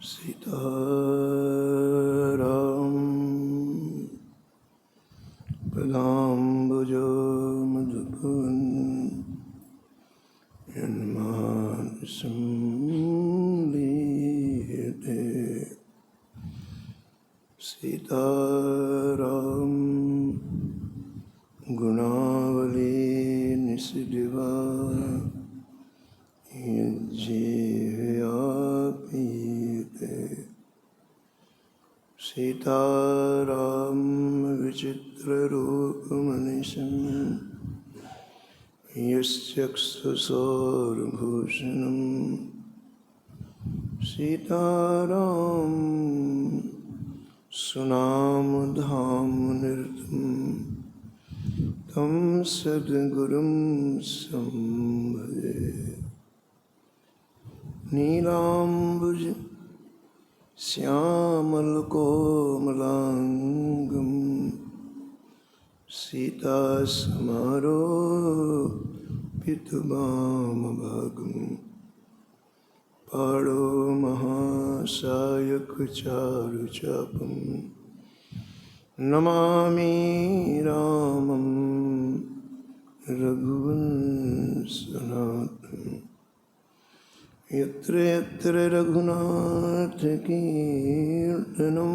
सीताराम पदाम्बुजोमुद्भवन् यन्मानसं लीयते। सीताराम गुणावली निसिदिवा यज्जीवयापीते। सीताराम विचित्ररूपमनिशं यश्चक्षुषोर्भूषणम्। सीताराम सुनामधामनिरतं तं सद्गुरुं संभजे। नीलाम्बुज श्यामलकोमलाङ्गं सीतासमारोपितवामभागं। पाणो महासायकचारुचापं नमामि रामं रघुवंशनाथम्। यत्र यत्र रघुनाथकीर्तनं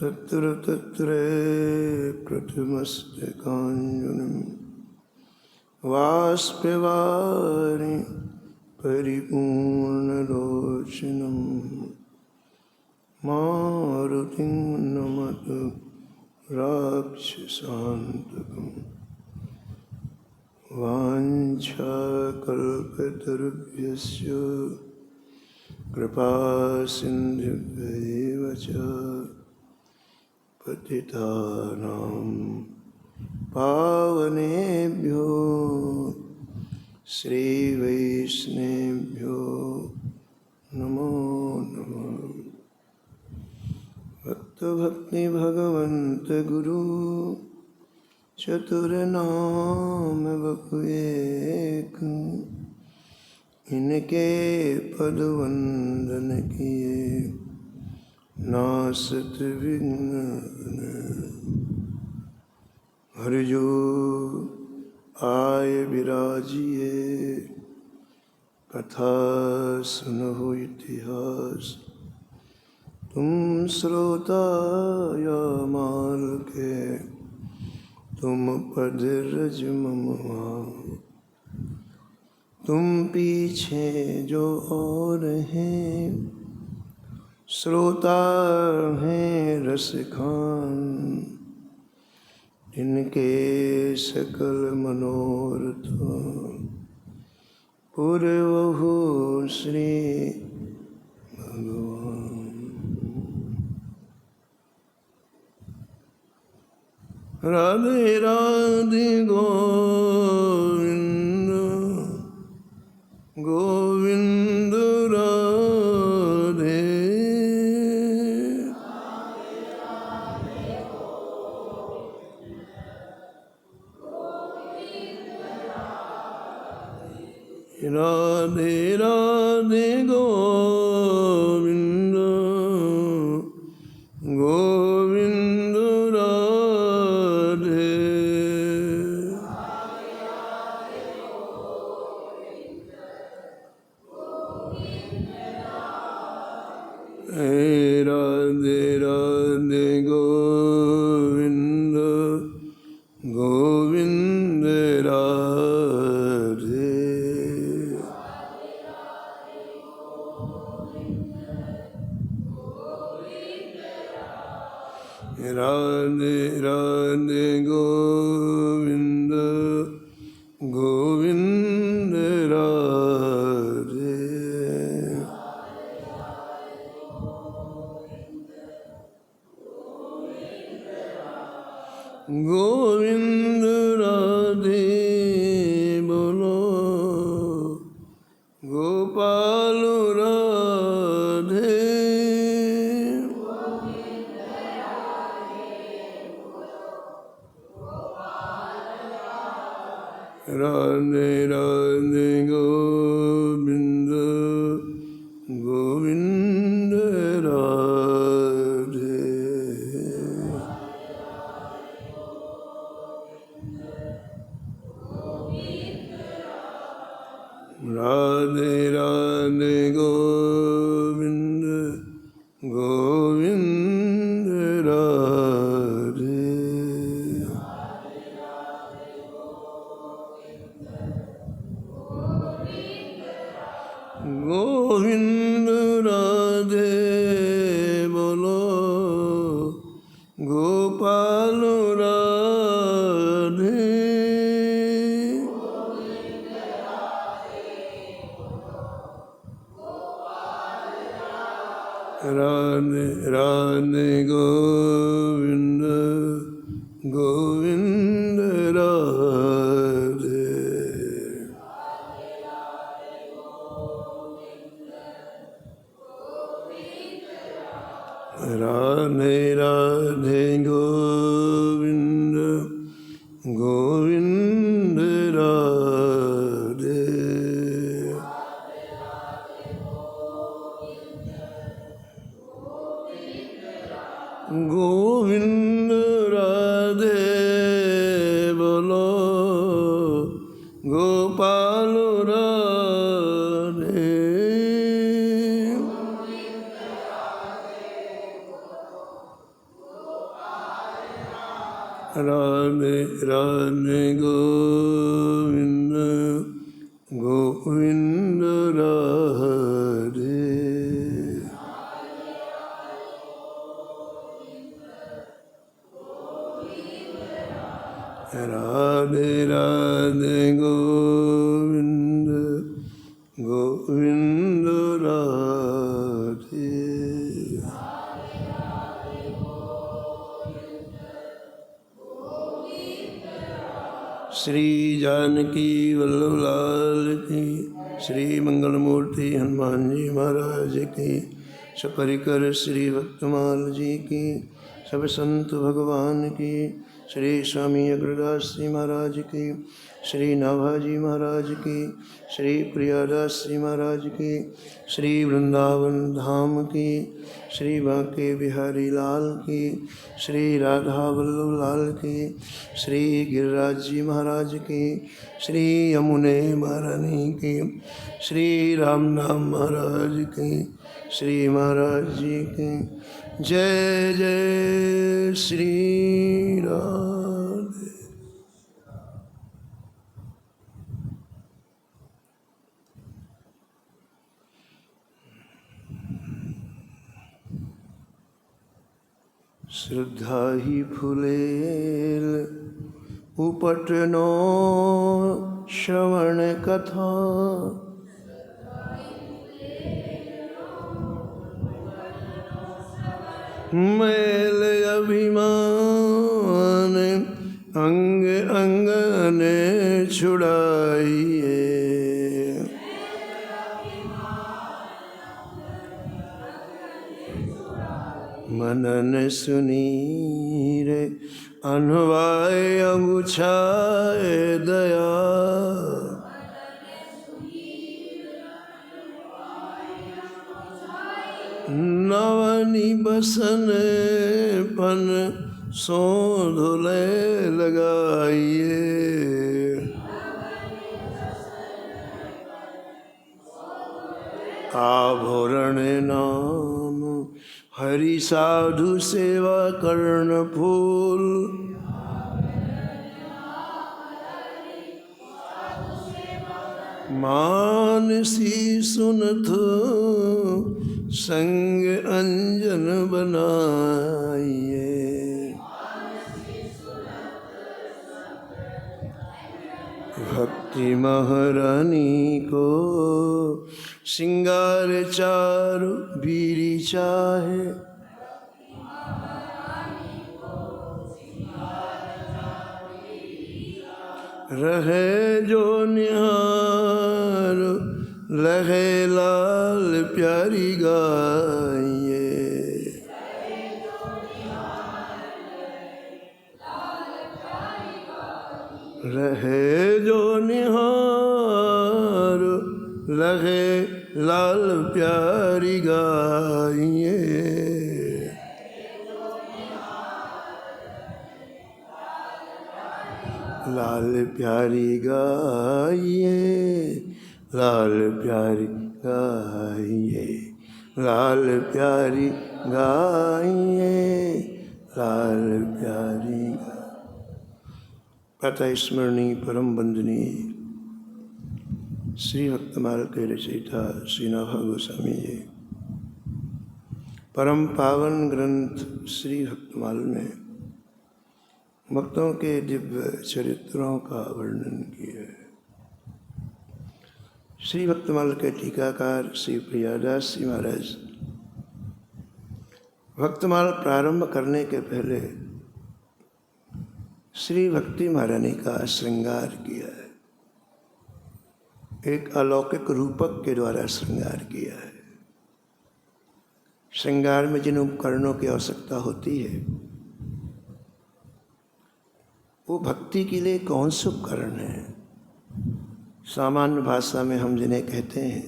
तत्र तत्र कृतमस्तकाञ्जलिं बाष्पवारि परिपूर्णलोचनं मारुतिं नमत राक्षसान्तकम्। वाञ्छाकल्पतरुभ्यश्च कृपासिन्धुभ्यैव च पतितानां पावनेभ्यो श्रीवैष्णवेभ्यो नमो नमः। भक्तभक्तिभगवन्त गुरु चतुरनाम बहुएक। इनके पद वंदन किए नासत विघ्न। हरिजो आय विराजिए कथा सुनहो इतिहास। तुम श्रोता या माल के तुम पद रज ममवा। तुम पीछे जो और हैं श्रोता हैं रसिखान। जिनके सकल मनोरथ पूरवहु श्री भगवान। राधे राधे गोविंद गोविंद राधे। राधे राधे गोविंद गोविंद राधे। राधे राधे गोविंद गोविंद राधे। राधे राधे गोविंद गोविंद राधे। गोविंद राधे बोलो गोपाल राधे। राधे राधे गोविंद गोविंद राधे राधे गोविंद गोविंद राधे। राधे राधे गोविंद गोविंद राधे। गोविंद राधे बोलो गोपाल राधे। राधे राधे गोविंद गोविंद राधे। राधे राधे गोविंद गोविंद राधे। श्री जानकी वल्लभ लाल की, श्री मंगलमूर्ति हनुमान जी महाराज की, सपरिकर श्री भक्तमाल जी की, सब संत भगवान की, श्री स्वामी अग्रदास जी महाराज की, श्री नाभाजी महाराज की, श्री प्रियादास जी महाराज की, श्री वृंदावन धाम की, श्री बांके बिहारी लाल की, श्री राधा वल्लभ लाल की, श्री गिरिराज जी महाराज की, श्री यमुने महारानी की, श्री रामनाम महाराज की, श्री महाराज जी की। जय जय श्री राधे। श्रद्धा ही फुलेल उपटनो श्रवण कथा, मैल अभिमान अंग अंग ने छुड़ाइए। मनन सुनीर अनवाय अगुछाए दया, नवनी बसन पन सोधुले लगाइए। आभूषण नाम हरि साधु सेवा कर्ण फूल, मानसी सुनत संग अंजन बनाइए। भक्ति महारानी को सिंगार चारु बीरी चाहे, रहे जो निहार लहे लाल प्यारी गाइए। रहे जो निहार लहे लाल प्यारी गाइए। लाल प्यारी गाइए, लाल प्यारी गाइए, लाल प्यारी गाइए, लाल प्यारी। प्रातः स्मरणीय परम वंदनीय श्री भक्तमाल के रचयिता श्री नाभा गोस्वामी जी परम पावन ग्रंथ श्री भक्तमाल में भक्तों के दिव्य चरित्रों का वर्णन किया है। श्री भक्तमाल के टीकाकार श्री प्रियादास जी महाराज भक्तमाल प्रारंभ करने के पहले श्री भक्ति महारानी का श्रृंगार किया है, एक अलौकिक रूपक के द्वारा श्रृंगार किया है। श्रृंगार में जिन उपकरणों की आवश्यकता होती है वो भक्ति के लिए कौन से उपकरण हैं? सामान्य भाषा में हम जिन्हें कहते हैं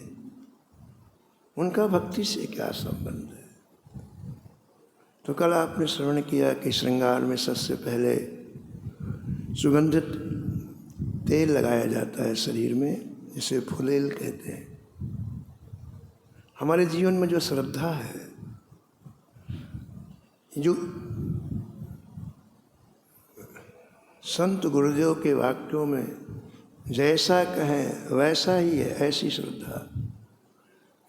उनका भक्ति से क्या संबंध है? तो कल आपने श्रवण किया कि श्रृंगार में सबसे पहले सुगंधित तेल लगाया जाता है शरीर में, जिसे फुलेल कहते हैं। हमारे जीवन में जो श्रद्धा है, जो संत गुरुदेव के वाक्यों में जैसा कहें वैसा ही है, ऐसी श्रद्धा।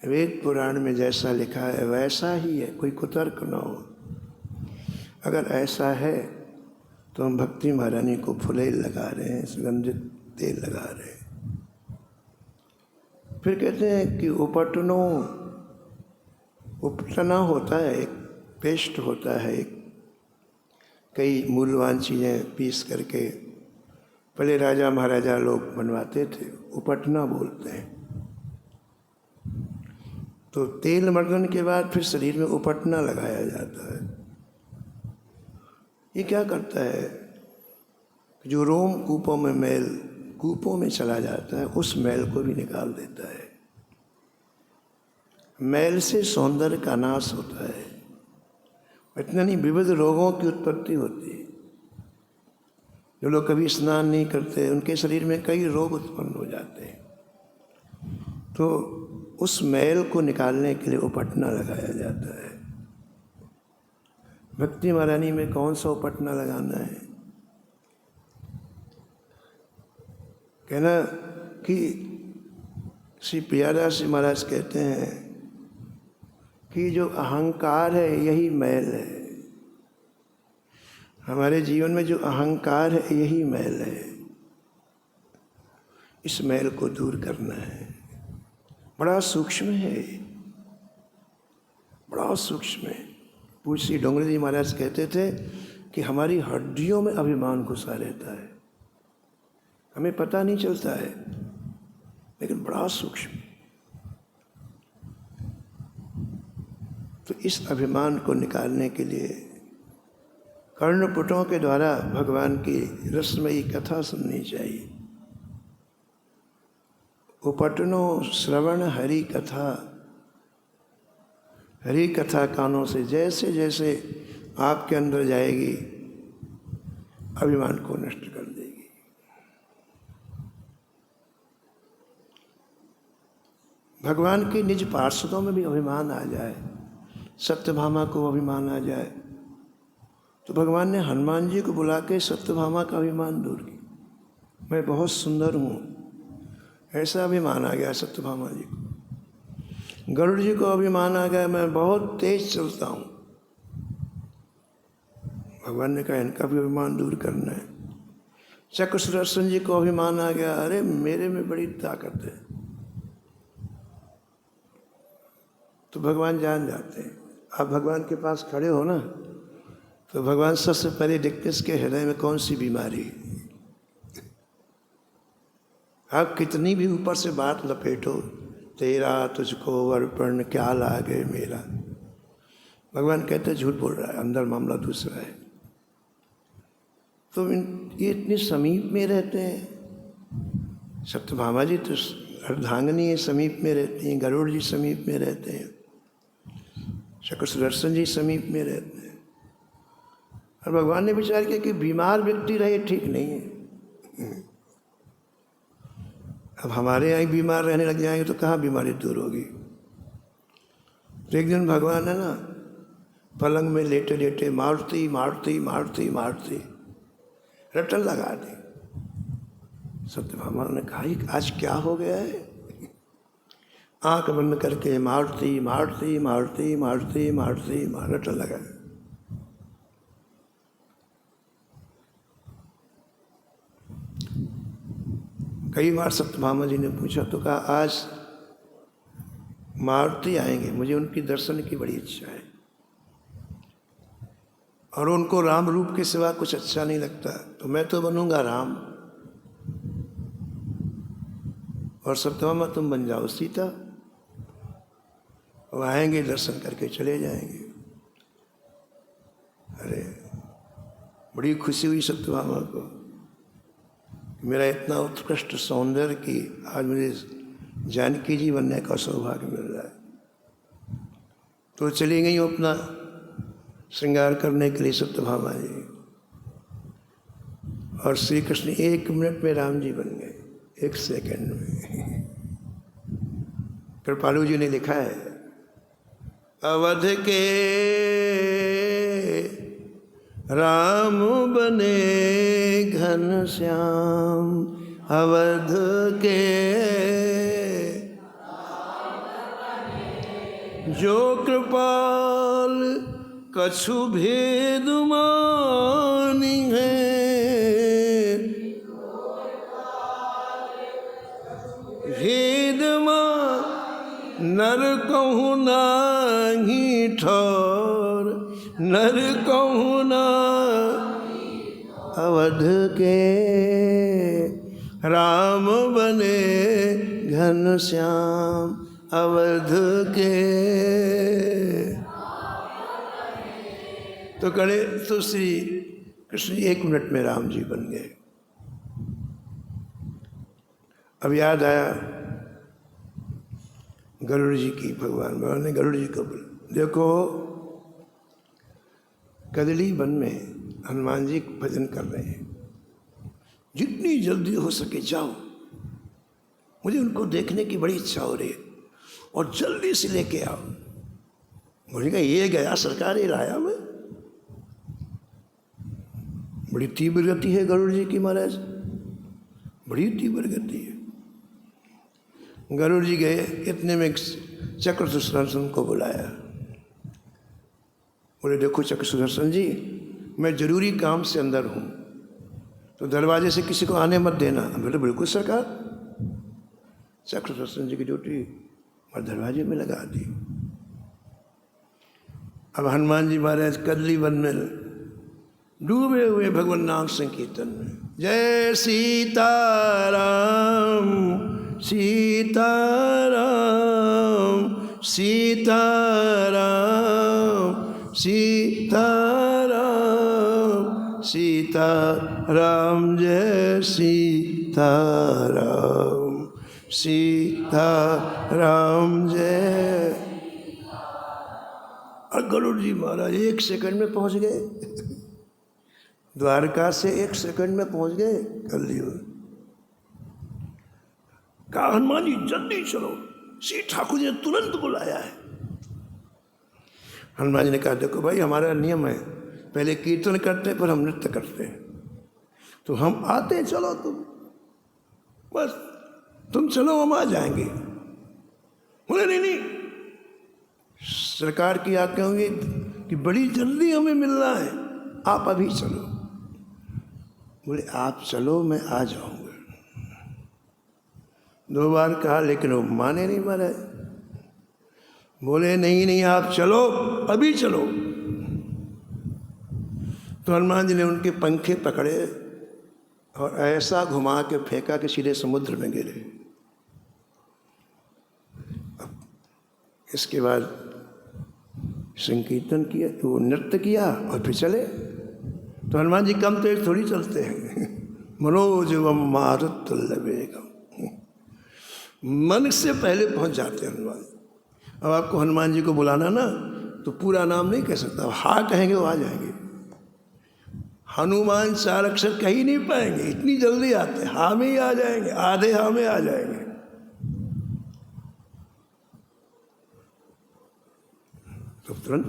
वेद पुराण में जैसा लिखा है वैसा ही है, कोई कुतर्क न हो। अगर ऐसा है तो हम भक्ति महारानी को फुलेल लगा रहे हैं, सुगंधित तेल लगा रहे हैं। फिर कहते हैं कि उपटना होता है, एक पेस्ट होता है, एक कई मूल्यवान चीज़ें पीस करके पहले राजा महाराजा लोग बनवाते थे, उपटना बोलते हैं। तो तेल मर्दन के बाद फिर शरीर में उपटना लगाया जाता है। ये क्या करता है? जो रोम कूपों में मैल कूपों में चला जाता है उस मैल को भी निकाल देता है। मैल से सौंदर्य का नाश होता है, इतना नहीं विविध रोगों की उत्पत्ति होती है। जो लोग कभी स्नान नहीं करते उनके शरीर में कई रोग उत्पन्न हो जाते हैं। तो उस मैल को निकालने के लिए उपटना लगाया जाता है। भक्ति महारानी में कौन सा उपटना लगाना है? कहना कि श्री प्रियादास जी महाराज कहते हैं कि जो अहंकार है यही मैल है। हमारे जीवन में जो अहंकार है यही मैल है। इस मैल को दूर करना है। बड़ा सूक्ष्म है, बड़ा सूक्ष्म है। पूज्य श्री डोंगरी जी महाराज कहते थे कि हमारी हड्डियों में अभिमान घुसा रहता है, हमें पता नहीं चलता है, लेकिन बड़ा सूक्ष्म। तो इस अभिमान को निकालने के लिए कर्णपुटों के द्वारा भगवान की रसमयी कथा सुननी चाहिए। उपटनो श्रवण हरि कथा, हरि कथा कानों से जैसे जैसे आपके अंदर जाएगी अभिमान को नष्ट कर देगी। भगवान के निज पार्षदों में भी अभिमान आ जाए, सत्यभामा को अभिमान आ जाए, तो भगवान ने हनुमान जी को बुला के सत्यभामा का अभिमान दूर किया। मैं बहुत सुंदर हूँ, ऐसा अभिमान आ गया सत्यभामा जी को। गरुड़ जी को अभिमान आ गया मैं बहुत तेज चलता हूँ। भगवान ने कहा इनका भी अभिमान दूर करना है। चक्र सुदर्शन जी को अभिमान आ गया, अरे मेरे में बड़ी ताकत है। तो भगवान जान जाते हैं। आप भगवान के पास खड़े हो ना, तो भगवान सबसे पहले देखते इसके हृदय में कौन सी बीमारी है। आप कितनी भी ऊपर से बात लपेटो, तेरा तुझको अर्पण क्या लागे मेरा, भगवान कहते झूठ बोल रहा है, अंदर मामला दूसरा है। तो ये इतने समीप में रहते हैं। सत्यभामा जी तो अर्धांगिनी है, समीप में रहती हैं। गरुड़ जी समीप में रहते हैं। चक्र सुदर्शन जी समीप में रहते हैं। और भगवान ने विचार किया कि बीमार व्यक्ति रहे ठीक नहीं है। अब हमारे यहाँ बीमार रहने लग जाएंगे तो कहाँ बीमारी दूर होगी। तो एक दिन भगवान है ना पलंग में लेटे लेटे मारुति मारुति मारुति मारुति रटन लगा दी। सत्यभामा ने कहा आज क्या हो गया है। आंख बंद करके मारुति मारुति मारुति मारुति मारुति रटन लगा। कई बार सत्यभामा जी ने पूछा तो कहा आज मारुति आएंगे, मुझे उनकी दर्शन की बड़ी इच्छा है। और उनको राम रूप के सिवा कुछ अच्छा नहीं लगता, तो मैं तो बनूंगा राम और सत्यभामा तुम बन जाओ सीता। वो आएंगे, दर्शन करके चले जाएंगे। अरे बड़ी खुशी हुई सत्यभामा को, मेरा इतना उत्कृष्ट सौंदर्य कि आज मुझे जानकी जी बनने का सौभाग्य मिल रहा है। तो चली गई अपना श्रृंगार करने के लिए सत्यभामा जी, और श्री कृष्ण 1 मिनट में राम जी बन गए, 1 सेकंड में। कृपालु जी ने लिखा है, अवध के राम बने घन श्याम, अवध के जो कृपाल कछु भेद मानी है, भेद नर कहूँ नाही ठौर, नर कहूँ ना। अवध के राम बने घन श्याम, अवध के। तो कहे तो श्री कृष्ण 1 मिनट में राम जी बन गए। अब याद आया गरुड़ जी की, भगवान ने गरुड़ जी को बोला, देखो कदली वन में हनुमान जी भजन कर रहे हैं, जितनी जल्दी हो सके जाओ, मुझे उनको देखने की बड़ी इच्छा हो रही है, और जल्दी से लेके आओ। मुझे कहा ये गया सरकार, ये लाया मैं। बड़ी तीव्र गति है गरुड़ जी की महाराज, बड़ी तीव्र गति है। गरुड़ जी गए, इतने में चक्र सुदर्शन को बुलाया। बोले देखो चक्र सुदर्शन जी, मैं जरूरी काम से अंदर हूँ, तो दरवाजे से किसी को आने मत देना। बोले बिल्कुल सरकार। चक्र सुदर्शन जी की ड्यूटी और दरवाजे में लगा दी। अब हनुमान जी महाराज कदली वन में डूबे हुए भगवान नाम संकीर्तन में, जय सीताराम सीताराम सीताराम सीताराम सीताराम, जय सीताराम सीताराम जय। और गरुड़ जी महाराज 1 सेकंड में पहुंच गए, द्वारका से 1 सेकंड में पहुंच गए कदली। कहा हनुमान जी जल्दी चलो, श्री ठाकुर जी ने तुरंत बुलाया है। हनुमान जी ने कहा देखो भाई, हमारा नियम है, पहले कीर्तन करते हैं फिर हम नृत्य करते हैं, तो हम आते हैं, चलो तुम बस, तुम चलो हम आ जाएंगे। बोले नहीं, सरकार की आज्ञा होंगी कि बड़ी जल्दी हमें मिलना है, आप अभी चलो। बोले आप चलो मैं आ जाऊंगा। 2 बार कहा लेकिन वो माने नहीं महाराज। बोले नहीं आप चलो, अभी चलो। तो हनुमान जी ने उनके पंखे पकड़े और ऐसा घुमा के फेंका कि सीधे समुद्र में गिरे। इसके बाद संकीर्तन किया, तो नृत्य किया और फिर चले। तो हनुमान जी कम तेज थोड़ी चलते हैं, मनोजवम मारुतुल्लवेगम, मन से पहले पहुंच जाते हैं हनुमान। अब आपको हनुमान जी को बुलाना ना, तो पूरा नाम नहीं कह सकता, हाँ कहेंगे वो आ जाएंगे। हनुमान 4 अक्षर कह ही नहीं पाएंगे, इतनी जल्दी आते हैं, हाँ में ही आ जाएंगे, आधे हाँ में आ जाएंगे। तो तुरंत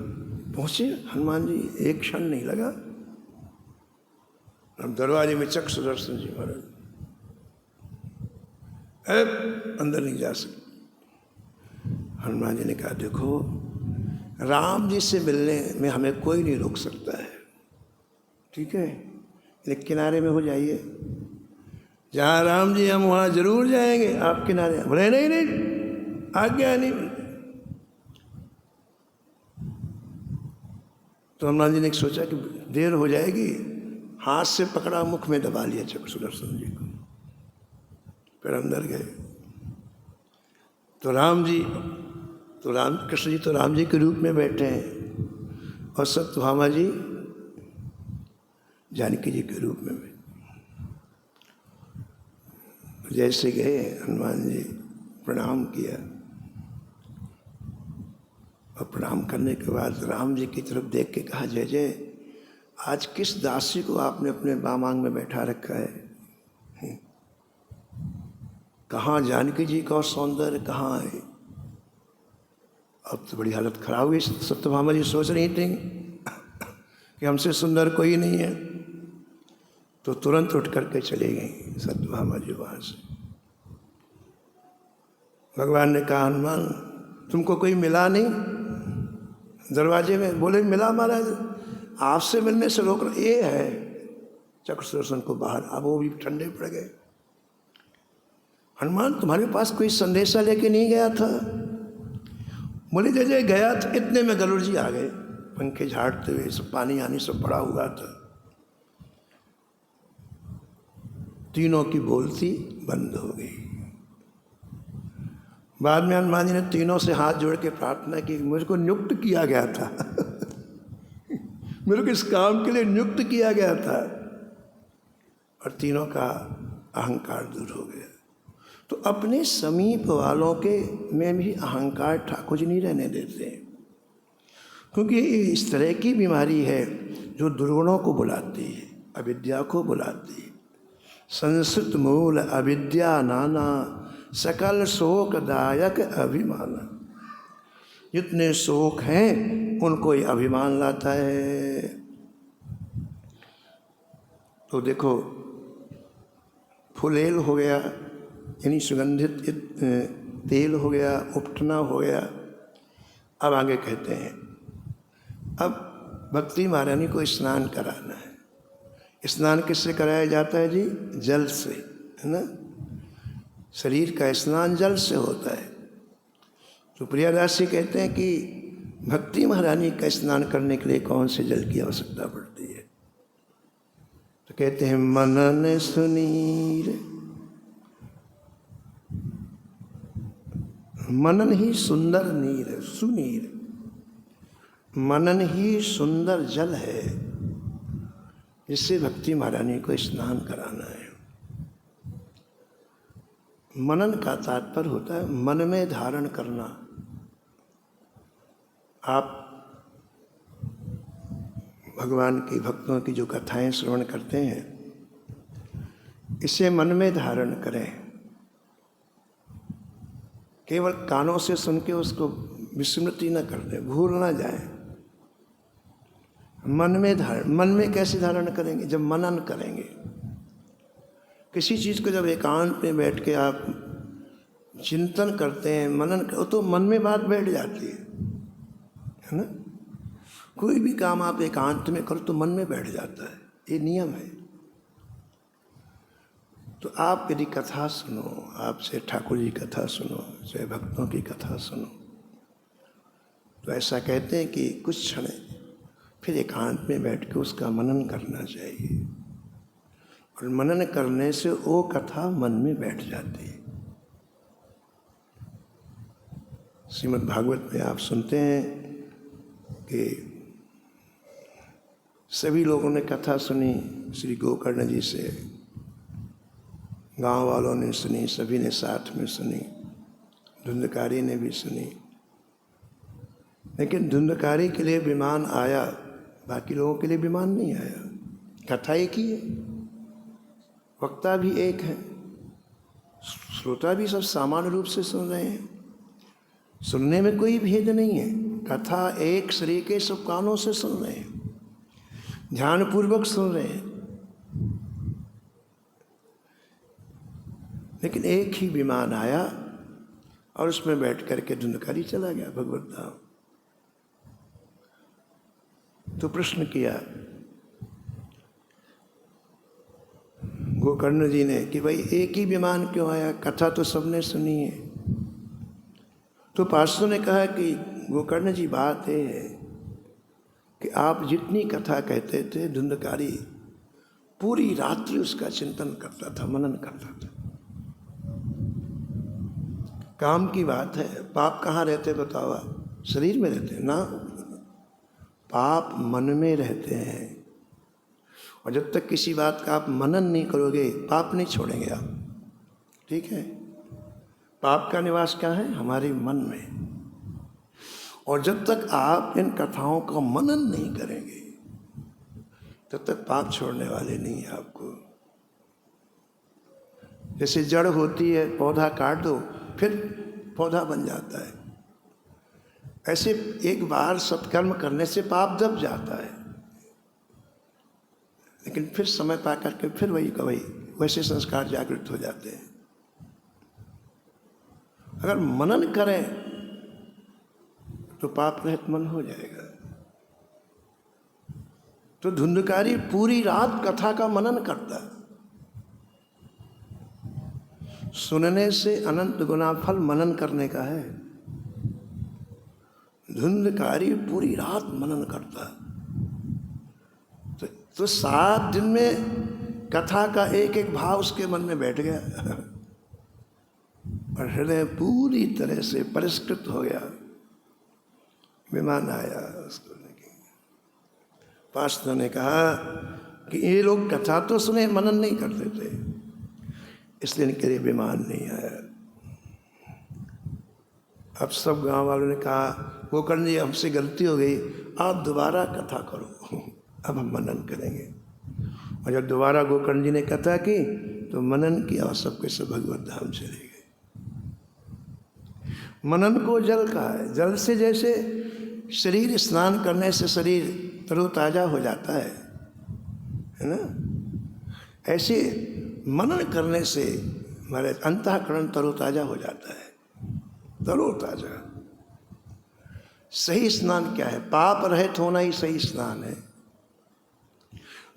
पहुंचे हनुमान जी, 1 क्षण नहीं लगा। अब दरवाजे में चक्र सुदर्शन जी महाराज, अंदर नहीं जा सकते। हनुमान जी ने कहा देखो, राम जी से मिलने में हमें कोई नहीं रोक सकता है, ठीक है, लेकिन किनारे में हो जाइए, जहाँ राम जी हम वहाँ जरूर जाएंगे, आप किनारे। बोले नहीं आज्ञा नहीं। तो हनुमान जी ने सोचा कि देर हो जाएगी, हाथ से पकड़ा, मुख में दबा लिया चक्र सुदर्शन जी को, फिर अंदर गए। तो राम कृष्ण जी तो राम जी के रूप में बैठे हैं और सत्यभामा जी जानकी जी के रूप में बैठे। जैसे गए हनुमान जी प्रणाम किया और प्रणाम करने के बाद राम जी की तरफ देख के कहा, जय जय, आज किस दासी को आपने अपने बामांग में बैठा रखा है? कहाँ जानकी जी का सौंदर्य कहाँ है? अब तो बड़ी हालत खराब हुई। सत्यभामा जी सोच रही थी कि हमसे सुंदर कोई नहीं है, तो तुरंत उठ करके चली गई सत्यभामा जी वहाँ से। भगवान ने कहा, हनुमान तुमको कोई मिला नहीं दरवाजे में? बोले मिला महाराज, आपसे मिलने से रोक रहा। ये है चक्र सुदर्शन को बाहर। अब वो भी ठंडे पड़ गए। हनुमान तुम्हारे पास कोई संदेशा लेके नहीं गया था? बोले जय जय गया था, इतने में गरुड़ जी आ गए, पंखे झाड़ते हुए, सब पानी आनी सब पड़ा हुआ था। तीनों की बोलती बंद हो गई। बाद में हनुमान जी ने तीनों से हाथ जोड़ के प्रार्थना की, मुझको नियुक्त किया गया था मेरे को इस काम के लिए नियुक्त किया गया था। और तीनों का अहंकार दूर हो गया। तो अपने समीप वालों के में भी अहंकार ठाकुर जी नहीं रहने देते, क्योंकि इस तरह की बीमारी है जो दुर्गुणों को बुलाती है, अविद्या को बुलाती है। संस्कृत मूल अविद्या नाना, सकल शोकदायक अभिमान। जितने शोक हैं उनको ये अभिमान लाता है। तो देखो, फुलेल हो गया यानी सुगंधित तेल हो गया, उपटना हो गया। अब आगे कहते हैं, अब भक्ति महारानी को स्नान कराना है। स्नान किससे कराया जाता है जी? जल से, है ना। शरीर का स्नान जल से होता है। तो प्रियादास जी कहते हैं कि भक्ति महारानी का स्नान करने के लिए कौन से जल की आवश्यकता पड़ती है? तो कहते हैं मनन सुनीर। मनन ही सुंदर नीर है, सुनीर। मनन ही सुंदर जल है, जिससे भक्ति महारानी को स्नान कराना है। मनन का तात्पर्य होता है मन में धारण करना। आप भगवान की भक्तों की जो कथाएं श्रवण करते हैं, इसे मन में धारण करें। केवल कानों से सुन के उसको विस्मृति न कर दें, भूल ना जाए। मन में धारण, मन में कैसे धारण करेंगे? जब मनन करेंगे। किसी चीज़ को जब एकांत में बैठ के आप चिंतन करते हैं, मनन कर, तो मन में बात बैठ जाती है ना। कोई भी काम आप एकांत में करो तो मन में बैठ जाता है, ये नियम है। तो आप यदि कथा सुनो, आपसे ठाकुर जी कथा सुनो, चाहे भक्तों की कथा सुनो, तो ऐसा कहते हैं कि कुछ क्षण फिर एकांत में बैठ के उसका मनन करना चाहिए। और मनन करने से वो कथा मन में बैठ जाती है। श्रीमद् भागवत में आप सुनते हैं कि सभी लोगों ने कथा सुनी श्री गोकर्ण जी से, गांव वालों ने सुनी, सभी ने साथ में सुनी, धुंधकारी ने भी सुनी। लेकिन धुंधकारी के लिए विमान आया, बाकी लोगों के लिए विमान नहीं आया। कथा एक ही है, वक्ता भी एक है, श्रोता भी सब सामान्य रूप से सुन रहे हैं। सुनने में कोई भेद नहीं है। कथा एक शरीर के सब कानों से सुन रहे हैं, ध्यानपूर्वक सुन रहे हैं। लेकिन एक ही विमान आया और उसमें बैठ करके धुंधकारी चला गया भगवत धाम। तो प्रश्न किया गोकर्ण जी ने कि भाई एक ही विमान क्यों आया, कथा तो सबने सुनी है। तो पार्षदों ने कहा कि गोकर्ण जी बात है कि आप जितनी कथा कहते थे धुंधकारी पूरी रात्रि उसका चिंतन करता था, मनन करता था। काम की बात है, पाप कहाँ रहते बताओ? शरीर में रहते हैं ना, पाप मन में रहते हैं। और जब तक किसी बात का आप मनन नहीं करोगे, पाप नहीं छोड़ेंगे आप। ठीक है, पाप का निवास क्या है? हमारे मन में। और जब तक आप इन कथाओं का मनन नहीं करेंगे तब तक पाप छोड़ने वाले नहीं है आपको। जैसे जड़ होती है, पौधा काट दो फिर पौधा बन जाता है, ऐसे एक बार सत्कर्म करने से पाप दब जाता है, लेकिन फिर समय पा करके फिर वही का वही वैसे संस्कार जागृत हो जाते हैं। अगर मनन करें तो पाप रहित मन हो जाएगा। तो धुंधकारी पूरी रात कथा का मनन करता है। सुनने से अनंत गुना फल मनन करने का है। धुंधकारी पूरी रात मनन करता है। तो 7 दिन में कथा का एक एक भाव उसके मन में बैठ गया और हृदय पूरी तरह से परिष्कृत हो गया। विमान आया उसको लेके। पार्षदों ने कहा कि ये लोग कथा तो सुने, मनन नहीं करते थे, इसलिए इनके लिए विमान नहीं आया। अब सब गांव वालों ने कहा गोकर्ण जी हमसे गलती हो गई, आप दोबारा कथा करो, अब हम मनन करेंगे। और जब दोबारा गोकर्ण जी ने कथा की तो मनन किया और सबके सब भगवत धाम चले गए। मनन को जल कहा है। जल से जैसे शरीर स्नान करने से शरीर तरोताजा हो जाता है ना, ऐसे मनन करने से हमारे अंतःकरण तरोताजा हो जाता है। तरोताजा सही स्नान क्या है? पाप रहित होना ही सही स्नान है।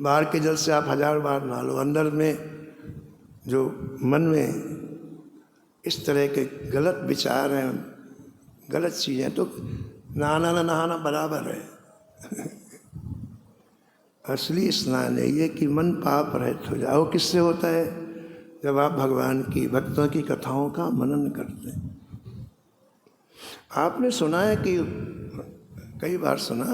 बाहर के जल से आप 1000 बार नहा लो, अंदर में जो मन में इस तरह के गलत विचार हैं, गलत चीज़ें, तो नहाना ना नहाना बराबर है। असली स्नान है ये कि मन पाप रहित हो जाए। वो किससे होता है? जब आप भगवान की भक्तों की कथाओं का मनन करते हैं। आपने सुना है कि कई बार सुना,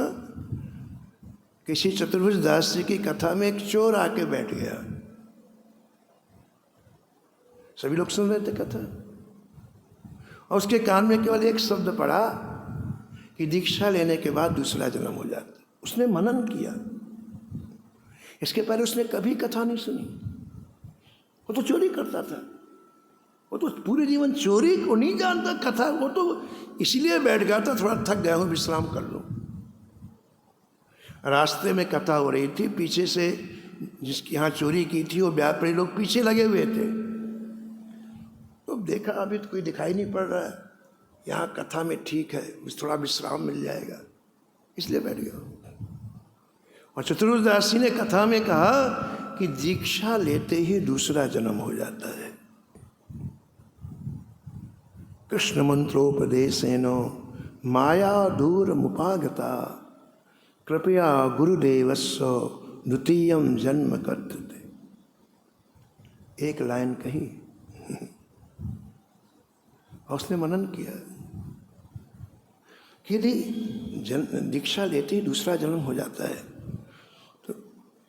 किसी चतुर्भुज दास जी की कथा में एक चोर आके बैठ गया। सभी लोग सुन रहे थे कथा और उसके कान में केवल एक शब्द पड़ा कि दीक्षा लेने के बाद दूसरा जन्म हो जाता। उसने मनन किया। इसके पहले उसने कभी कथा नहीं सुनी। वो तो चोरी करता था, वो तो पूरे जीवन चोरी को नहीं जानता कथा। वो तो इसलिए बैठ गया था थोड़ा थक गया हूँ, विश्राम कर लूँ। रास्ते में कथा हो रही थी, पीछे से जिसकी यहाँ चोरी की थी वो व्यापारी लोग पीछे लगे हुए थे। तो देखा अभी तो कोई दिखाई नहीं पड़ रहा है, यहाँ कथा में ठीक है, थोड़ा विश्राम मिल जाएगा, इसलिए बैठ गया। और चतुर्भुज दास जी ने कथा में कहा कि दीक्षा लेते ही दूसरा जन्म हो जाता है। कृष्ण मंत्रोपदेशेनो माया दूर मुपागता कृपया गुरुदेवस्व द्वितीयम जन्म कर्तते। एक लाइन कही और उसने मनन किया कि यदि दीक्षा लेते ही दूसरा जन्म हो जाता है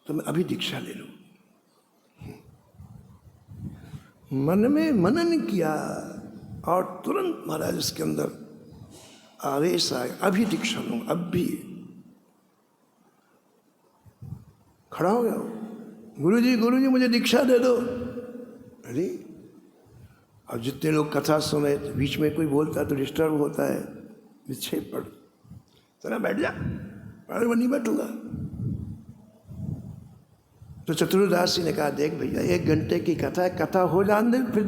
तो मैं अभी दीक्षा ले लूं। मन में मनन किया और तुरंत महाराज इसके अंदर आवेश आया, अभी दीक्षा लूँ, अब भी। खड़ा हो गया, गुरुजी मुझे दीक्षा दे दो। अरे अब जितने लोग कथा सुने, बीच में कोई बोलता तो डिस्टर्ब होता है, विक्षेप पड़, चला बैठ जा। अरे मैं नहीं बैठूंगा। तो चतुर्दास जी ने कहा देख भैया 1 घंटे की कथा है, कथा हो जाने दे। फिर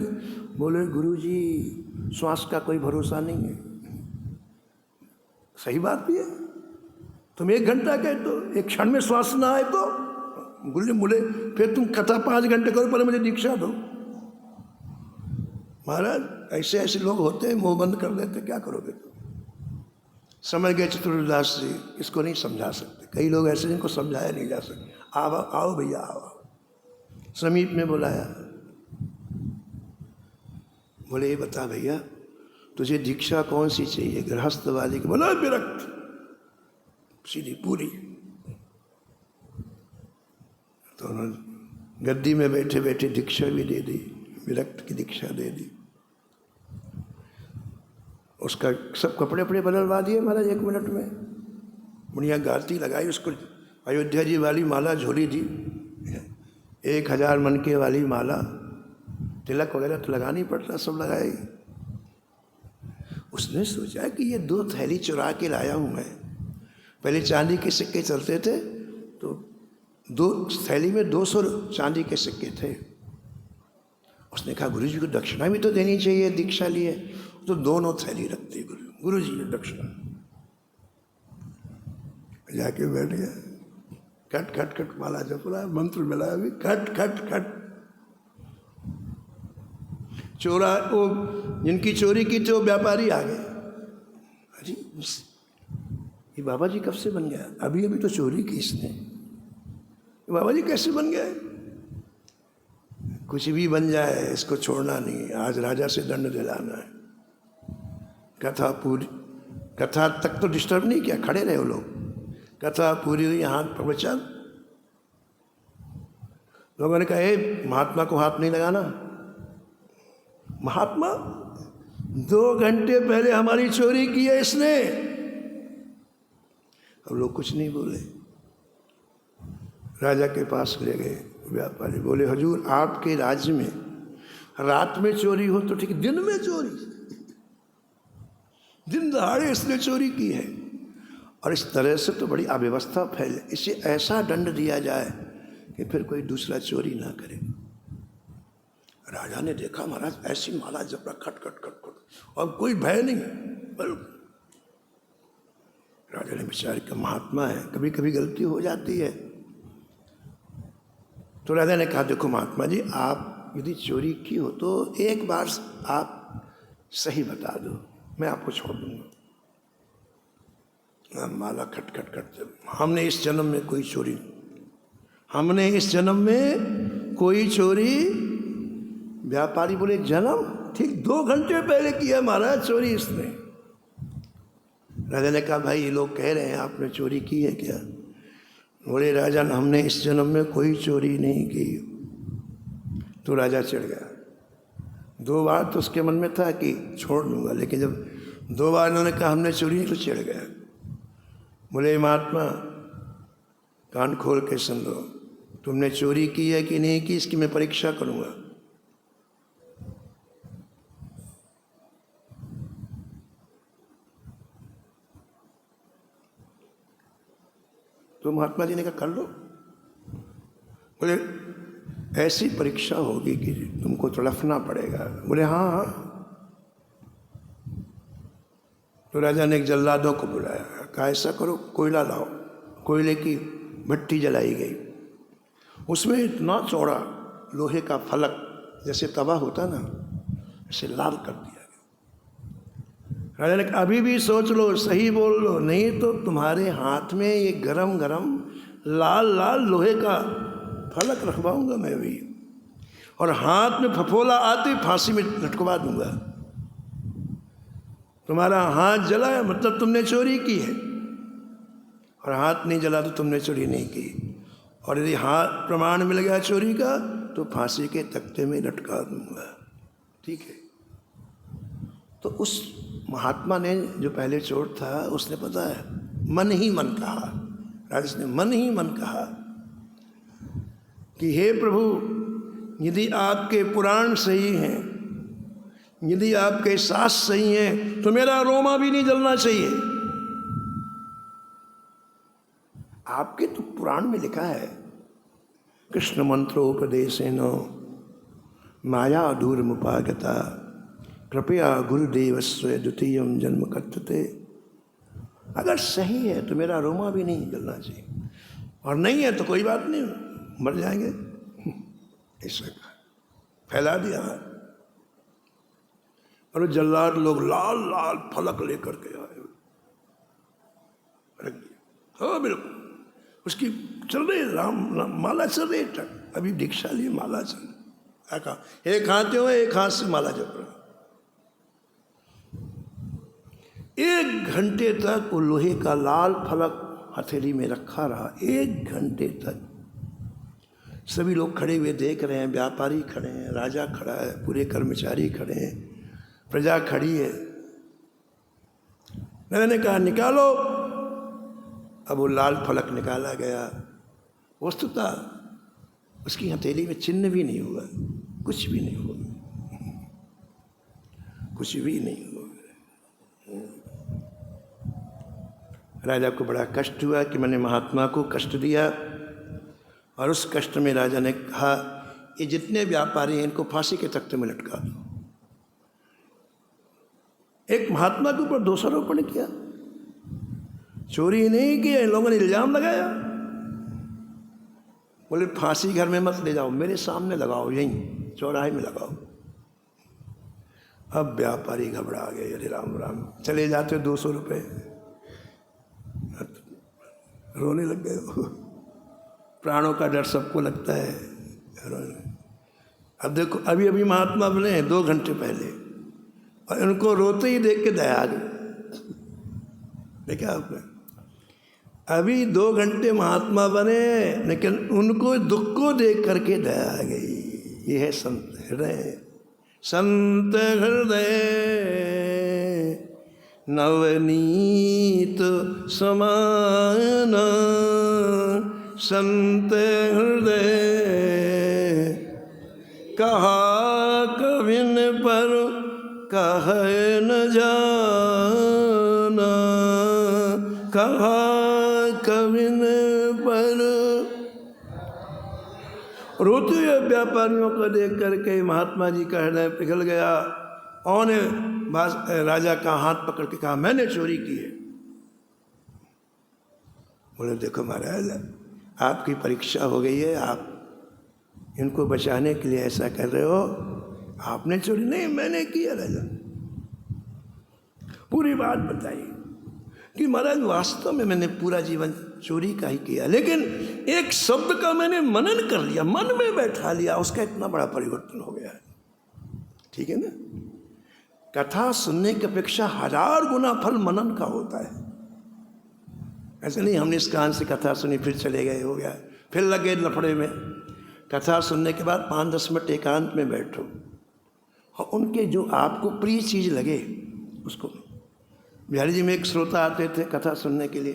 बोले गुरुजी श्वास का कोई भरोसा नहीं है। सही बात भी है, तुम 1 घंटा कहे तो 1 क्षण में श्वास ना आए तो गुरु बोले फिर तुम कथा 5 घंटे करो, पहले मुझे दीक्षा दो। महाराज ऐसे ऐसे लोग होते हैं, मुंह बंद कर देते, क्या करोगे तुम? समझ गए चतुर्दास जी, इसको नहीं समझा सकते। कई लोग ऐसे जिनको समझाया नहीं जा सकते। आओ आओ भैया आओ। समीप में बुलाया, बोले ये बता भैया तुझे दीक्षा कौन सी चाहिए, गृहस्थ वाली की? बोला विरक्त, सीधी पूरी। तो उन्होंने गद्दी में बैठे बैठे दीक्षा भी दे दी, विरक्त की दीक्षा दे दी। उसका सब कपड़े वपड़े बदलवा दिए महाराज 1 मिनट में। बढ़िया गारती लगाई, उसको अयोध्या जी वाली माला झोली दी, 1000 मनके वाली माला, तिलक वगैरह तो लगा नहीं पड़ता, सब लगाई। उसने सोचा कि ये 2 थैली चुरा के लाया हूँ मैं। पहले चांदी के सिक्के चलते थे तो 2 थैली में 200 चांदी के सिक्के थे। उसने कहा गुरु जी को दक्षिणा भी तो देनी चाहिए, दीक्षा लिए। तो दोनों थैली रखते गुरु जी ने दक्षिणा। जाके बैठ गया, खट खट खट माला जप रहा, मंत्र मिला अभी, खट खट खट। चोरा वो जिनकी चोरी की थे वो व्यापारी आ गए। अरे ये बाबा जी कब से बन गया? अभी अभी तो चोरी की इसने, बाबा जी कैसे बन गए? कुछ भी बन जाए इसको छोड़ना नहीं, आज राजा से दंड दिलाना है। कथा पूरी, कथा तक तो डिस्टर्ब नहीं किया, खड़े रहे वो लोग। कथा पूरी हुई, हाथ प्रवचन। लोगों ने कहा ए महात्मा को हाथ नहीं लगाना। महात्मा 2 घंटे पहले हमारी चोरी की है इसने। अब लोग कुछ नहीं बोले। राजा के पास ले गए व्यापारी, बोले हजूर आपके राज्य में रात में चोरी हो तो ठीक, दिन में चोरी, दिन दहाड़े इसने चोरी की है। और इस तरह से तो बड़ी अव्यवस्था फैले, इसे ऐसा दंड दिया जाए कि फिर कोई दूसरा चोरी ना करे। राजा ने देखा महाराज ऐसी माला जब रहा, खट खट खट खट, और कोई भय नहीं। राजा ने विचार किया महात्मा है, कभी कभी गलती हो जाती है। तो राजा ने कहा देखो महात्मा जी, आप यदि चोरी की हो तो एक बार आप सही बता दो, मैं आपको छोड़ दूंगा। माला खट खट खट, हमने इस जन्म में कोई चोरी, हमने इस जन्म में कोई चोरी। व्यापारी बोले जन्म ठीक 2 घंटे पहले किया महाराज चोरी इसने। राजा ने कहा भाई ये लोग कह रहे हैं आपने चोरी की है क्या? बोले राजा हमने इस जन्म में कोई चोरी नहीं की। तो राजा चिढ़ गया। 2 बार तो उसके मन में था कि छोड़ दूंगा, लेकिन जब 2 बार उन्होंने कहा हमने चोरी नहीं, तो चिढ़ गया। बोले महात्मा कान खोल के सुन लो, तुमने चोरी की है कि नहीं की इसकी मैं परीक्षा करूंगा। तो महात्मा जी ने कहा कर लो। बोले ऐसी परीक्षा होगी कि तुमको तड़फना पड़ेगा। बोले हाँ हाँ। तो राजा ने एक जल्लादों को बुलाया, कहा ऐसा करो कोयला लाओ। कोयले की भट्टी जलाई गई, उसमें इतना चौड़ा लोहे का फलक जैसे तवा होता ना, ऐसे लाल कर दिया गया। राजा ने कहा अभी भी सोच लो, सही बोल लो, नहीं तो तुम्हारे हाथ में ये गरम गरम लाल लाल लोहे का फलक रखवाऊंगा मैं भी, और हाथ में फफोला आते फांसी में लटकवा दूंगा। तुम्हारा हाथ जला है मतलब तुमने चोरी की है, और हाथ नहीं जला तो तुमने चोरी नहीं की। और यदि हाथ प्रमाण मिल गया चोरी का तो फांसी के तख्ते में लटका दूंगा। ठीक है। तो उस महात्मा ने जो पहले चोर था उसने पता है मन ही मन कहा, राजेश ने मन ही मन कहा कि हे प्रभु यदि आपके पुराण सही हैं, यदि आपके शास्त्र सही हैं तो मेरा रोमा भी नहीं जलना चाहिए। आपके तो पुराण में लिखा है कृष्ण मंत्रोपदेशेन माया दूरमुपागता कृपया गुरुदेवस्व द्वितीयम जन्म कथते। अगर सही है तो मेरा रोमा भी नहीं जलना चाहिए, और नहीं है तो कोई बात नहीं, मर जाएंगे। ऐसा फैला दिया। और जल्लाद लोग लाल लाल फलक लेकर के आए। हो बिल्कुल। उसकी चल रही राम, राम माला चल रही है, अभी दीक्षा ली माला चल कहा, एक हाथ हो एक हाथ से माला जप रहा। 1 घंटे तक वो लोहे का लाल फलक हथेली में रखा रहा। 1 घंटे तक सभी लोग खड़े हुए देख रहे हैं, व्यापारी खड़े हैं, राजा खड़ा है, पूरे कर्मचारी खड़े हैं, प्रजा खड़ी है। मैंने कहा निकालो। अब वो लाल फलक निकाला गया। वस्तुतः उसकी हथेली में चिन्ह भी नहीं हुआ, कुछ भी नहीं हुआ, कुछ भी नहीं हुआ। राजा को बड़ा कष्ट हुआ कि मैंने महात्मा को कष्ट दिया, और उस कष्ट में राजा ने कहा ये जितने व्यापारी हैं इनको फांसी के तख्ते में लटका दो। एक महात्मा के ऊपर दोषारोपण किया, चोरी नहीं किया, इन लोगों ने इल्जाम लगाया। बोले फांसी घर में मत ले जाओ, मेरे सामने लगाओ, यहीं चौराहे में लगाओ। अब व्यापारी घबरा गए, अरे राम राम, चले जाते 200 रुपये, रोने लग गए। प्राणों का डर सबको लगता है। अब देखो अभी अभी महात्मा बने हैं 2 घंटे पहले, और उनको रोते ही देख के दया आ गई। देखा आपने, अभी 2 घंटे महात्मा बने, लेकिन उनको दुख को देख करके दया आ गई। ये है संत हृदय। संत हृदय नवनीत समान, संत हृदय कहा कविन पर कह न जाना, कहा कविन पर। रोते हुए व्यापारियों को देख करके महात्मा जी का हृदय पिघल गया। और राजा का हाथ पकड़ के कहा मैंने चोरी की है। बोले देखो महाराज, आपकी परीक्षा हो गई है, आप इनको बचाने के लिए ऐसा कर रहे हो। आपने चोरी नहीं, मैंने किया। राजा पूरी बात बताई कि महाराज वास्तव में मैंने पूरा जीवन चोरी का ही किया, लेकिन एक शब्द का मैंने मनन कर लिया, मन में बैठा लिया, उसका इतना बड़ा परिवर्तन हो गया है। ठीक है ना। कथा सुनने की अपेक्षा 1000 गुना फल मनन का होता है। ऐसे नहीं हमने इस कान से कथा सुनी फिर चले गए, हो गया, फिर लगे लफड़े में। कथा सुनने के बाद 5-10 मिनट एकांत में बैठो और उनके जो आपको प्रिय चीज़ लगे उसको। बिहारी जी में एक श्रोता आते थे कथा सुनने के लिए,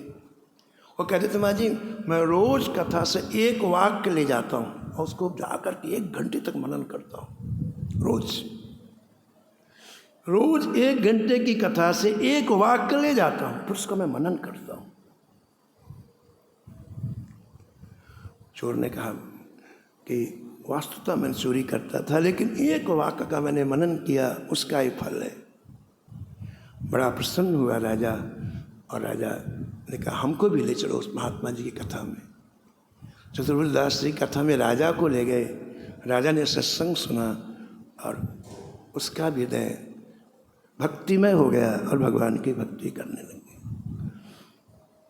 वो कहते थे माँ जी मैं रोज़ कथा से एक वाक्य ले जाता हूँ और उसको जाकर के 1 घंटे तक मनन करता हूँ। रोज़ 1 घंटे की कथा से एक वाक्य ले जाता हूँ, फिर उसका मैं मनन करता हूँ। चोर ने कहा कि वास्तुतः मैं चोरी करता था, लेकिन एक वाक्य का मैंने मनन किया, उसका ही फल है। बड़ा प्रसन्न हुआ राजा, और राजा ने कहा हमको भी ले चलो उस महात्मा जी की कथा में। चतुर्भुज दास जी कथा में राजा को ले गए। राजा ने सत्संग सुना और उसका भी हृदय भक्तिमय हो गया और भगवान की भक्ति करने लगे।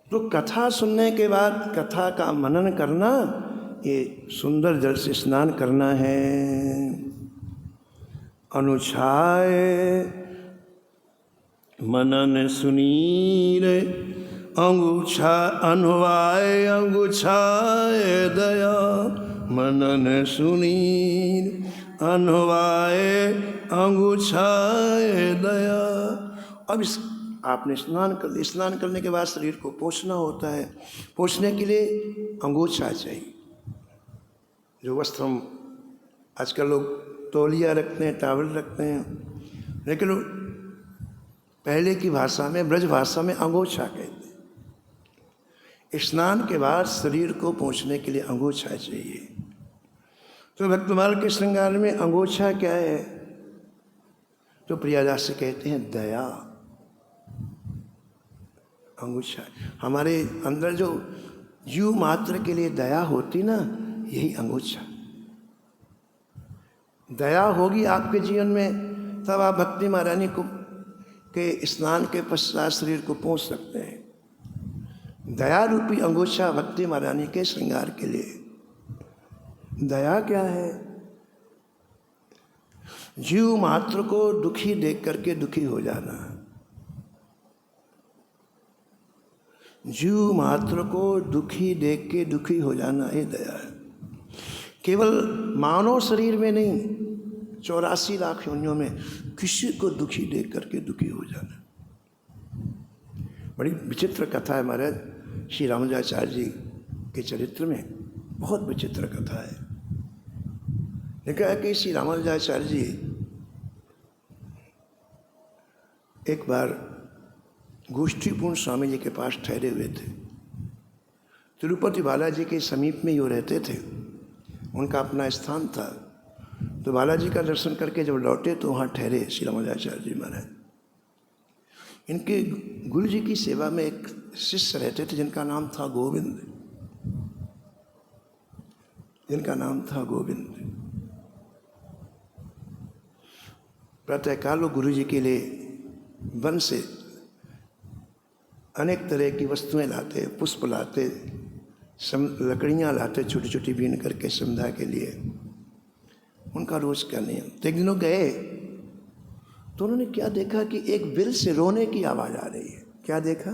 तो कथा सुनने के बाद कथा का मनन करना, ये सुंदर जल से स्नान करना है। अनुछाय मनन सुनीर अंगुछा अनुवाय अंगुछाय दया, मनन सुनीर अनुवाय अंगुछाय दया। अब इस आपने स्नान कर लिया, स्नान करने के बाद शरीर को पोंछना होता है। पोंछने के लिए अंगोछा चाहिए। जो वस्त्र हम आजकल लोग तौलिया रखते हैं, टावल रखते हैं, लेकिन पहले की भाषा में, ब्रज भाषा में अंगोछा कहते हैं। स्नान के बाद शरीर को पोंछने के लिए अंगोछा चाहिए। तो भक्तमाल के श्रृंगार में अंगोछा क्या है? तो प्रियादास से कहते हैं दया। अंगोछा हमारे अंदर जो जीव मात्र के लिए दया होती ना, यही अंगोछा। दया होगी आपके जीवन में, तब आप भक्ति महारानी को के स्नान के पश्चात शरीर को पोंछ सकते हैं। दया रूपी अंगोछा भक्ति महारानी के श्रृंगार के लिए। दया क्या है? जीव मात्र को दुखी देख करके दुखी हो जाना, जीव मात्र को दुखी देख के दुखी हो जाना, ये दया है। केवल मानव शरीर में नहीं, 84 लाख योनियों में किसी को दुखी देख करके दुखी हो जाना। बड़ी विचित्र कथा है महाराज श्री रामानुजाचार्य जी के चरित्र में, बहुत विचित्र कथा है। लिखा है कि श्री रामानुजाचार्य जी एक बार गोष्ठीपूर्ण स्वामी जी के पास ठहरे हुए थे। तिरुपति बालाजी के समीप में ही वो रहते थे, उनका अपना स्थान था। तो बालाजी का दर्शन करके जब लौटे तो वहाँ ठहरे श्री रामानुजाचार्य जी महाराज। इनके गुरु जी की सेवा में एक शिष्य रहते थे जिनका नाम था गोविंद, जिनका नाम था गोविंद। प्रातःकाल वो गुरु जी के लिए वन से अनेक तरह की वस्तुएं लाते, पुष्प लाते, लकड़ियाँ लाते छोटी छोटी बीन करके संध्या के लिए, उनका रोज का नियम। तो एक दिन गए तो उन्होंने क्या देखा कि एक बिल से रोने की आवाज़ आ रही है। क्या देखा?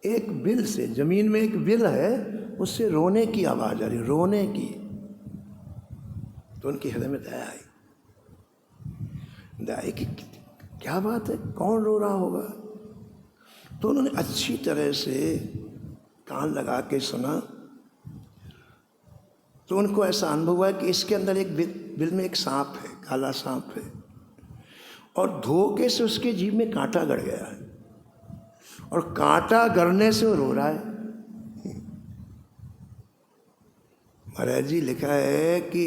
एक बिल से, जमीन में एक बिल है, उससे रोने की आवाज़ आ रही, रोने की। तो उनके हृदय में दया आई, दया की क्या बात है, कौन रो रहा होगा? तो उन्होंने अच्छी तरह से कान लगा के सुना। तो उनको ऐसा अनुभव हुआ कि इसके अंदर एक बिल में एक सांप है, काला सांप है, और धोखे से उसके जीभ में कांटा गड़ गया है, और कांटा गड़ने से वो रो रहा है। महाराज जी लिखा है कि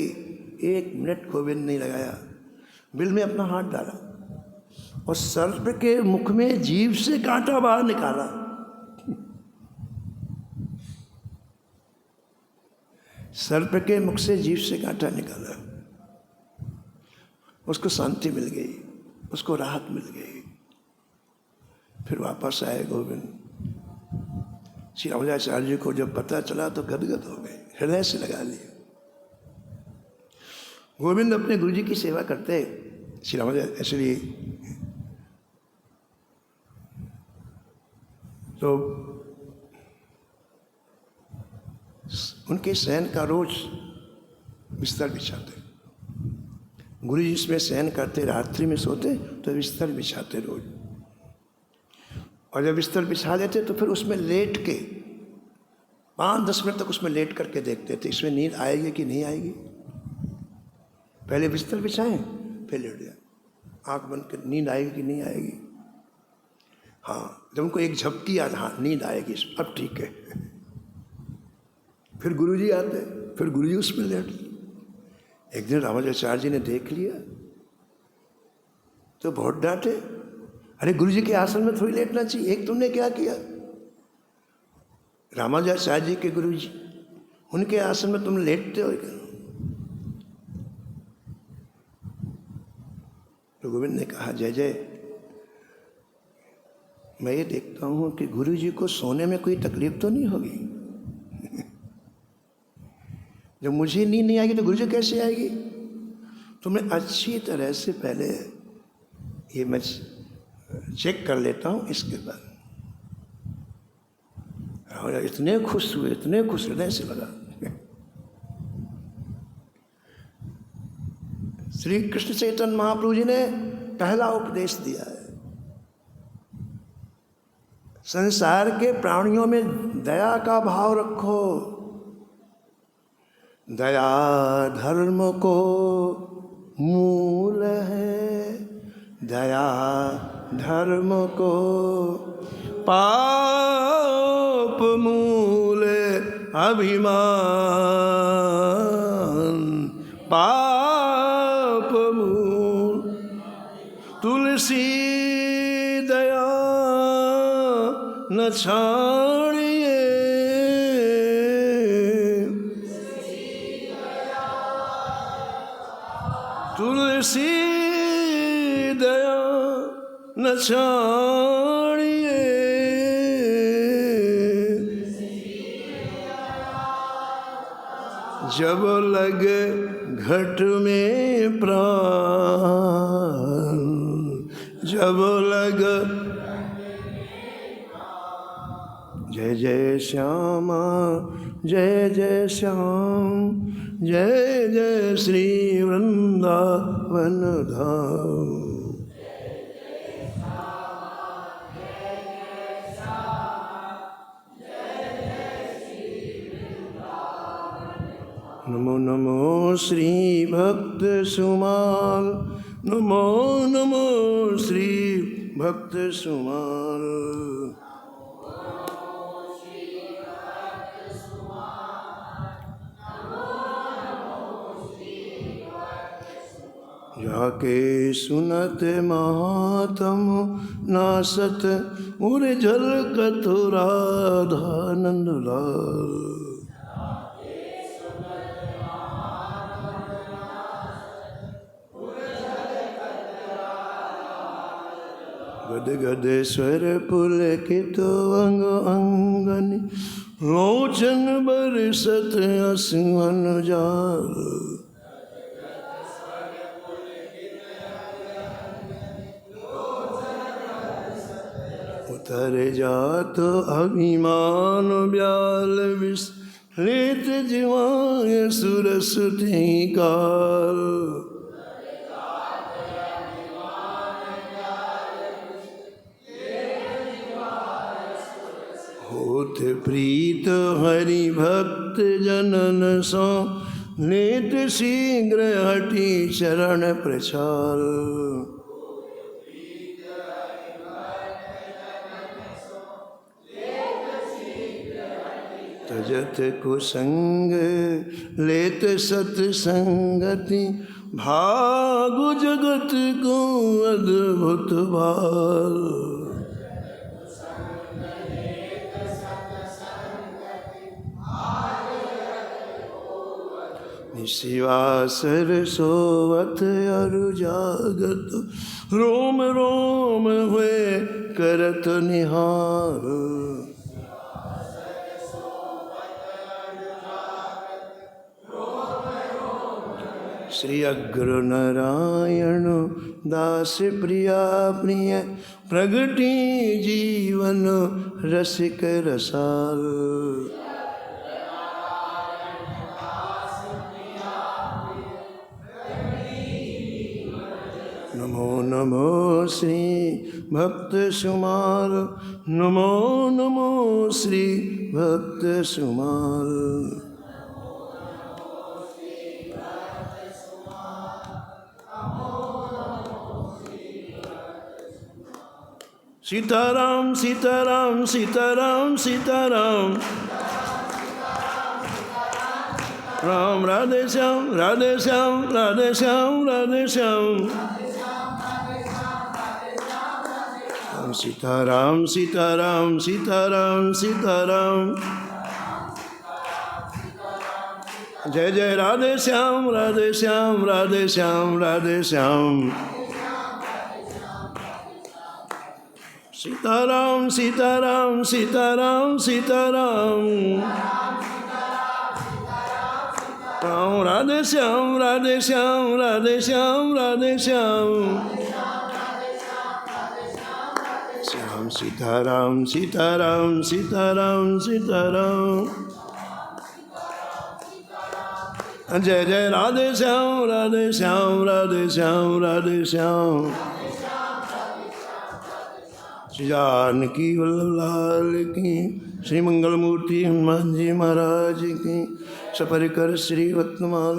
1 मिनट गोविंद नहीं लगाया, बिल में अपना हाथ डाला और सर्प के मुख में जीभ से कांटा बाहर निकाला। सर्प के मुख से जीभ से कांटा निकाला, उसको शांति मिल गई, उसको राहत मिल गई। फिर वापस आए गोविंद। श्री रामानुजाचार्य जी को जब पता चला तो गदगद हो गए, हृदय से लगा लिया। गोविंद अपने गुरु जी की सेवा करते, श्री रामानुजाचार्य ऐसे तो उनके शयन का रोज बिस्तर बिछाते, गुरु जी इसमें शयन करते, रात्रि में सोते तो बिस्तर बिछाते रोज। और जब बिस्तर बिछा देते तो फिर उसमें लेट के 5-10 मिनट तक उसमें लेट करके देखते थे, इसमें नींद आएगी कि नहीं आएगी। पहले बिस्तर बिछाएं, फिर लेट जाए, आँख बंद कर, नींद आएगी कि नहीं आएगी। हाँ, जब उनको एक झपकी आ, हाँ नींद आएगी, अब ठीक है। फिर गुरुजी आते, फिर गुरुजी उसमें लेटते। एक दिन रामानुजाचार्य जी ने देख लिया तो बहुत डांटे, अरे गुरुजी के आसन में थोड़ी लेटना चाहिए, एक तुमने क्या किया? रामानुजाचार्य जी के गुरुजी, उनके आसन में तुम लेटते हो क्या? तो गोविंद ने कहा, जय जय, मैं ये देखता हूँ कि गुरु जी को सोने में कोई तकलीफ तो नहीं होगी। जब मुझे नींद नहीं आएगी तो गुरु जी कैसे आएगी? तो मैं अच्छी तरह से पहले ये मैं चेक कर लेता हूँ, इसके बाद। इतने खुश हुए, इतने खुश, हृदय से लगा। श्री कृष्ण चैतन्य महाप्रभु जी ने पहला उपदेश दिया है, संसार के प्राणियों में दया का भाव रखो, दया धर्म को मूल है, दया धर्म को पाप मूल अभिमान, पाप मूल तुलसी दया न छाड़िए, तुलसी दया न छाड़िए, जब लगे घट में प्राण, जब लग जय जय श्यामा जय जय श्याम, जय जय श्री वृंदावन धाम। नमो नमो श्री भक्त सुमाल, नमो नमो श्री भक्त सुमाल। जाके सुनत महात्म नासत उर झलकत राधानंद लाल। गद गद स्वर पुलकित अंग अंगनि, लोचन बरसत असुवन जाल। उतर जात अभिमान ब्याल विस्लित जीवाय सुरसुति काल। होत प्रीत हरि भक्त जनन सो, नेत शीघ्र हटि चरण प्रचाल। तजत कुसंग लेत सत्संगति, भागु जगत को अद्भुत भाल। निशिवासर सोवत अरु जागत, रोम रोम हुए करत निहार। श्री अग्र नारायण दास प्रिया प्रिय, प्रगति जीवन रसिक रसाल। नमो नमो श्री भक्त सुमाल, नमो नमो श्री भक्त सुमाल। सीताराम सीताराम सीताराम सीताराम, राम राधे श्याम राधे श्याम राधे श्याम राधे श्याम। सीताराम सीताराम सीताराम सीताराम, जय जय राधे श्याम राधे श्याम राधे श्याम राधे श्याम। सीताराम सीताराम सीताराम सीताराम, राम राधे श्याम राधे श्याम राधे श्याम राधे श्याम। श्याम सीताराम सीताराम सीताराम सीताराम, जय जय राधे श्याम राधे श्याम राधे श्याम राधे श्याम। श्री जानकी वल्लभ लाल की, श्री मंगल मूर्ति हनुमान जी महाराज की, सपरिकर श्री भक्तमाल।